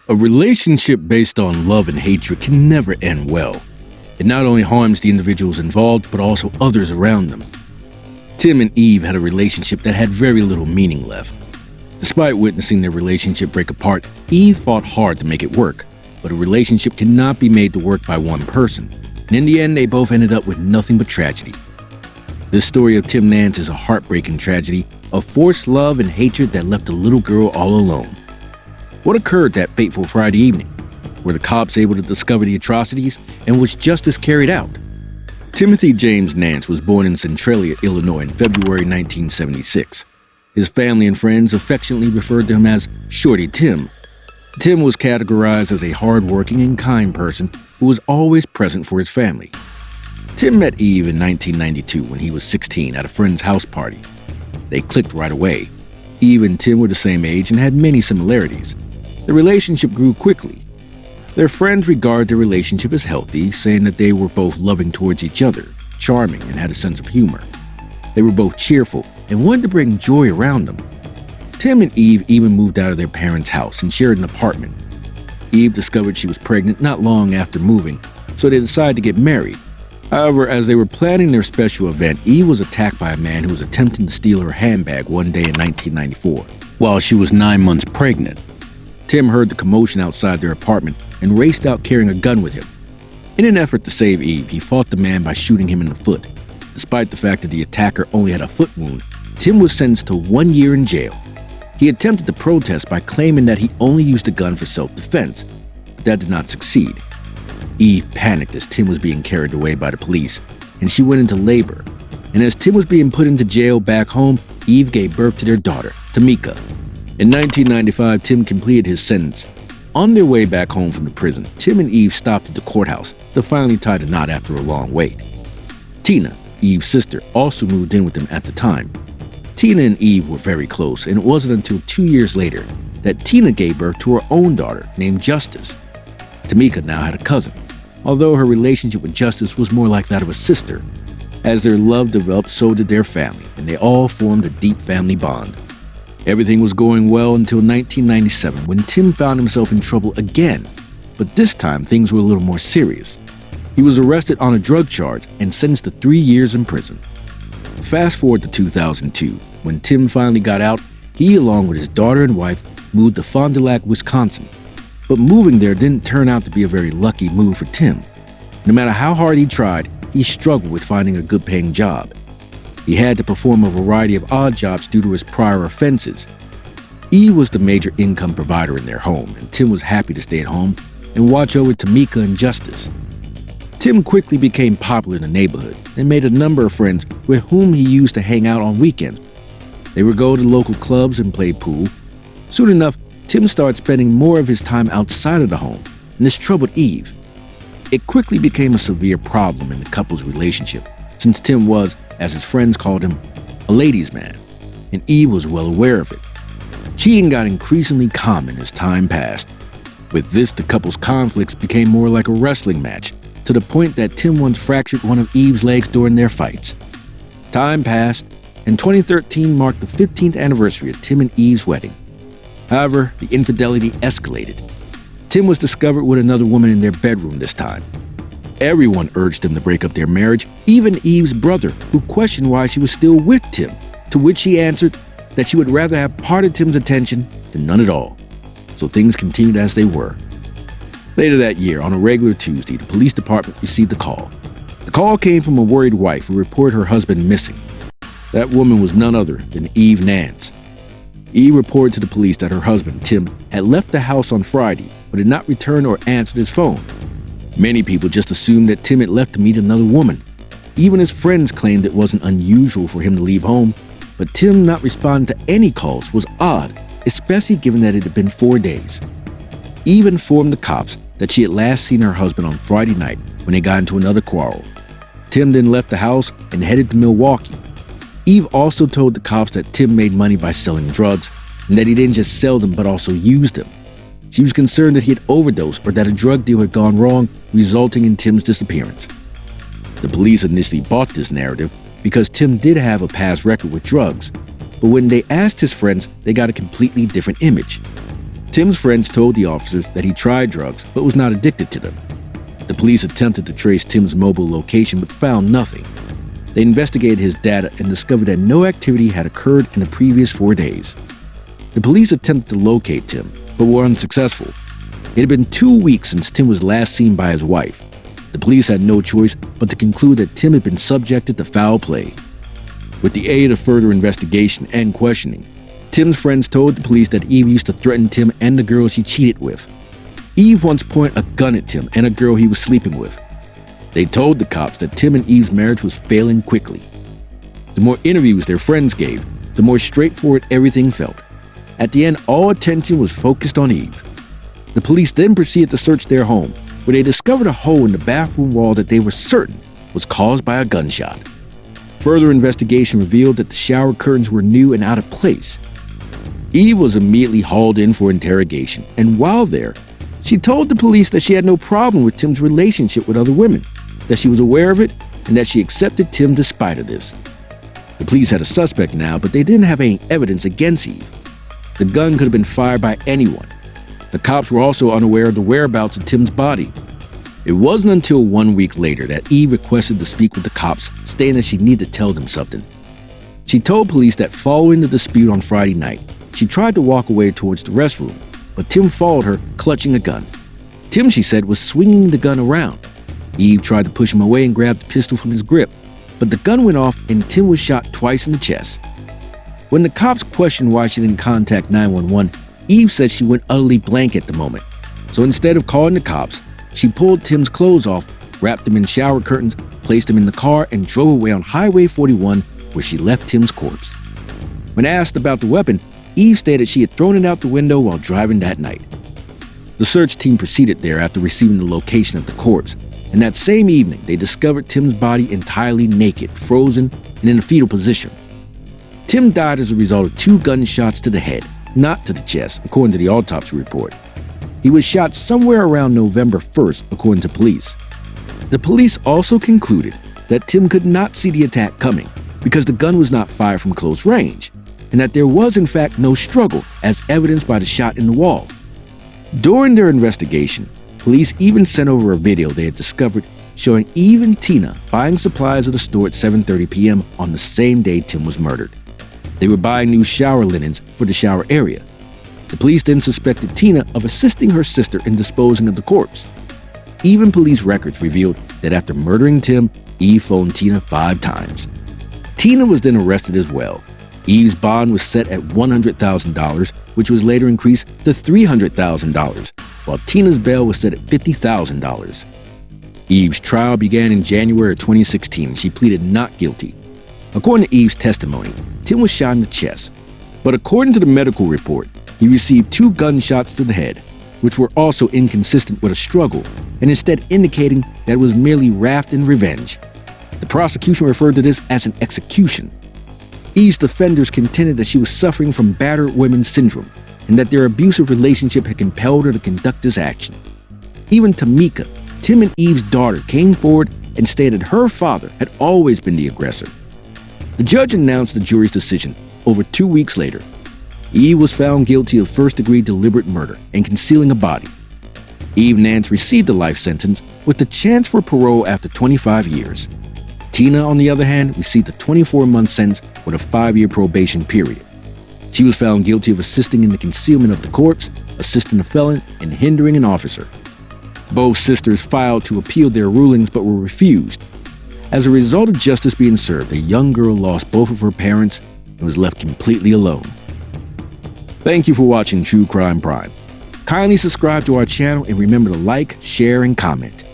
A relationship based on love and hatred can never end well. It not only harms the individuals involved, but also others around them. Tim and Eve had a relationship that had very little meaning left. Despite witnessing their relationship break apart, Eve fought hard to make it work, but a relationship cannot be made to work by one person, and in the end they both ended up with nothing but tragedy. This story of Tim Nance is a heartbreaking tragedy of forced love and hatred that left a little girl all alone. What occurred that fateful Friday evening? Were the cops able to discover the atrocities, and was justice carried out? Timothy James Nance was born in Centralia, Illinois in February 1976. His family and friends affectionately referred to him as Shorty Tim. Tim was categorized as a hard-working and kind person who was always present for his family. Tim met Eve in 1992 when he was 16 at a friend's house party. They clicked right away. Eve and Tim were the same age and had many similarities. The relationship grew quickly. Their friends regarded their relationship as healthy, saying that they were both loving towards each other, charming, and had a sense of humor. They were both cheerful and wanted to bring joy around them. Tim and Eve even moved out of their parents' house and shared an apartment. Eve discovered she was pregnant not long after moving, so they decided to get married. However, as they were planning their special event, Eve was attacked by a man who was attempting to steal her handbag one day in 1994, while she was 9 months pregnant. Tim heard the commotion outside their apartment and raced out carrying a gun with him. In an effort to save Eve, he fought the man by shooting him in the foot. Despite the fact that the attacker only had a foot wound, Tim was sentenced to 1 year in jail. He attempted to protest by claiming that he only used the gun for self-defense, but that did not succeed. Eve panicked as Tim was being carried away by the police, and she went into labor. And as Tim was being put into jail back home, Eve gave birth to their daughter, Tamika. In 1995, Tim completed his sentence. On their way back home from the prison, Tim and Eve stopped at the courthouse to finally tie the knot after a long wait. Tina, Eve's sister, also moved in with them at the time. Tina and Eve were very close, and it wasn't until 2 years later that Tina gave birth to her own daughter named Justice. Tamika now had a cousin, although her relationship with Justice was more like that of a sister. As their love developed, so did their family, and they all formed a deep family bond. Everything was going well until 1997 when Tim found himself in trouble again, but this time things were a little more serious. He was arrested on a drug charge and sentenced to 3 years in prison. Fast forward to 2002, when Tim finally got out, he along with his daughter and wife moved to Fond du Lac, Wisconsin. But moving there didn't turn out to be a very lucky move for Tim. No matter how hard he tried, he struggled with finding a good-paying job. He had to perform a variety of odd jobs due to his prior offenses. Eve was the major income provider in their home, and Tim was happy to stay at home and watch over Tamika and Justice. Tim quickly became popular in the neighborhood and made a number of friends with whom he used to hang out on weekends. They would go to local clubs and play pool. Soon enough, Tim started spending more of his time outside of the home, and this troubled Eve. It quickly became a severe problem in the couple's relationship, since Tim was, as his friends called him, a ladies' man, and Eve was well aware of it. Cheating got increasingly common as time passed. With this, the couple's conflicts became more like a wrestling match, to the point that Tim once fractured one of Eve's legs during their fights. Time passed, and 2013 marked the 15th anniversary of Tim and Eve's wedding. However, the infidelity escalated. Tim was discovered with another woman in their bedroom this time. Everyone urged him to break up their marriage, even Eve's brother, who questioned why she was still with Tim, to which she answered that she would rather have part of Tim's attention than none at all. So things continued as they were. Later that year, on a regular Tuesday, the police department received a call. The call came from a worried wife who reported her husband missing. That woman was none other than Eve Nance. Eve reported to the police that her husband, Tim, had left the house on Friday, but had not returned or answered his phone. Many people just assumed that Tim had left to meet another woman. Even his friends claimed it wasn't unusual for him to leave home, but Tim not responding to any calls was odd, especially given that it had been 4 days. Eve informed the cops that she had last seen her husband on Friday night when they got into another quarrel. Tim then left the house and headed to Milwaukee. Eve also told the cops that Tim made money by selling drugs and that he didn't just sell them but also used them. She was concerned that he had overdosed or that a drug deal had gone wrong, resulting in Tim's disappearance. The police initially bought this narrative because Tim did have a past record with drugs, but when they asked his friends, they got a completely different image. Tim's friends told the officers that he tried drugs but was not addicted to them. The police attempted to trace Tim's mobile location but found nothing. They investigated his data and discovered that no activity had occurred in the previous 4 days. The police attempted to locate Tim, but were unsuccessful. It had been 2 weeks since Tim was last seen by his wife. The police had no choice but to conclude that Tim had been subjected to foul play. With the aid of further investigation and questioning, Tim's friends told the police that Eve used to threaten Tim and the girl she cheated with. Eve once pointed a gun at Tim and a girl he was sleeping with. They told the cops that Tim and Eve's marriage was failing quickly. The more interviews their friends gave, the more straightforward everything felt. At the end, all attention was focused on Eve. The police then proceeded to search their home, where they discovered a hole in the bathroom wall that they were certain was caused by a gunshot. Further investigation revealed that the shower curtains were new and out of place. Eve was immediately hauled in for interrogation, and while there, she told the police that she had no problem with Tim's relationship with other women, that she was aware of it, and that she accepted Tim despite of this. The police had a suspect now, but they didn't have any evidence against Eve. The gun could have been fired by anyone. The cops were also unaware of the whereabouts of Tim's body. It wasn't until 1 week later that Eve requested to speak with the cops, stating that she needed to tell them something. She told police that following the dispute on Friday night, she tried to walk away towards the restroom, but Tim followed her, clutching a gun. Tim, she said, was swinging the gun around. Eve tried to push him away and grabbed the pistol from his grip, but the gun went off and Tim was shot twice in the chest. When the cops questioned why she didn't contact 911, Eve said she went utterly blank at the moment. So instead of calling the cops, she pulled Tim's clothes off, wrapped him in shower curtains, placed him in the car, and drove away on Highway 41, where she left Tim's corpse. When asked about the weapon, Eve stated she had thrown it out the window while driving that night. The search team proceeded there after receiving the location of the corpse, and that same evening they discovered Tim's body entirely naked, frozen, and in a fetal position. Tim died as a result of 2 gunshots to the head, not to the chest, according to the autopsy report. He was shot somewhere around November 1st, according to police. The police also concluded that Tim could not see the attack coming because the gun was not fired from close range, and that there was in fact no struggle as evidenced by the shot in the wall. During their investigation, police even sent over a video they had discovered showing Eve and Tina buying supplies at the store at 7:30 p.m. on the same day Tim was murdered. They were buying new shower linens for the shower area. The police then suspected Tina of assisting her sister in disposing of the corpse. Even police records revealed that after murdering Tim, Eve phoned Tina 5 times. Tina was then arrested as well. Eve's bond was set at $100,000, which was later increased to $300,000, while Tina's bail was set at $50,000. Eve's trial began in January of 2016, and she pleaded not guilty. According to Eve's testimony, Tim was shot in the chest, but according to the medical report, he received 2 gunshots to the head, which were also inconsistent with a struggle, and instead indicating that it was merely wrath and revenge. The prosecution referred to this as an execution. Eve's defenders contended that she was suffering from battered women syndrome, and that their abusive relationship had compelled her to conduct this action. Even Tamika, Tim and Eve's daughter, came forward and stated her father had always been the aggressor. The judge announced the jury's decision over 2 weeks later. Eve was found guilty of first-degree deliberate murder and concealing a body. Eve Nance received a life sentence with the chance for parole after 25 years. Tina, on the other hand, received a 24-month sentence with a 5-year probation period. She was found guilty of assisting in the concealment of the corpse, assisting a felon, and hindering an officer. Both sisters filed to appeal their rulings but were refused. As a result of justice being served, a young girl lost both of her parents and was left completely alone. Thank you for watching True Crime Prime. Kindly subscribe to our channel and remember to like, share, and comment.